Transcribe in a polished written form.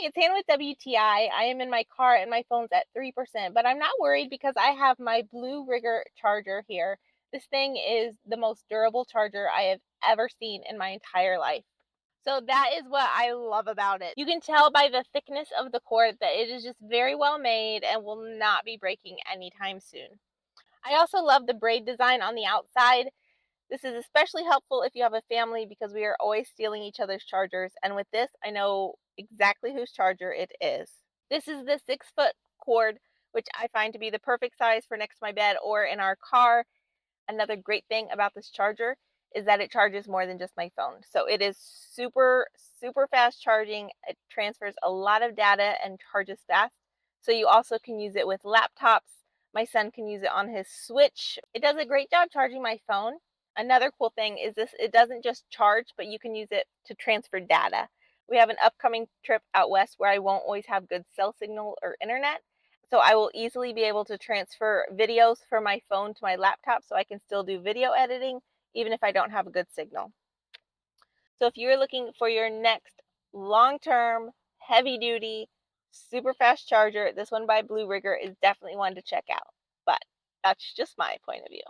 it's Hannah with WTI. I am in my car and my phone's at 3%, but I'm not worried because I have my BlueRigger charger here. This thing is the most durable charger I have ever seen in my entire life. So that is what I love about it. You can tell by the thickness of the cord that it is just very well made and will not be breaking anytime soon. I also love the braid design on the outside. This is especially helpful if you have a family because we are always stealing each other's chargers, and with this, I know exactly whose charger it is. This is the 6-foot cord, which I find to be the perfect size for next to my bed or in our car. Another great thing about this charger is that it charges more than just my phone. So it is super, super fast charging. It transfers a lot of data and charges fast. So you also can use it with laptops. My son can use it on his Switch. It does a great job charging my phone. Another cool thing is this, it doesn't just charge, but you can use it to transfer data. We have an upcoming trip out west where I won't always have good cell signal or internet. So I will easily be able to transfer videos from my phone to my laptop so I can still do video editing even if I don't have a good signal. So if you're looking for your next long-term, heavy-duty, super fast charger, this one by BlueRigger is definitely one to check out. But that's just my point of view.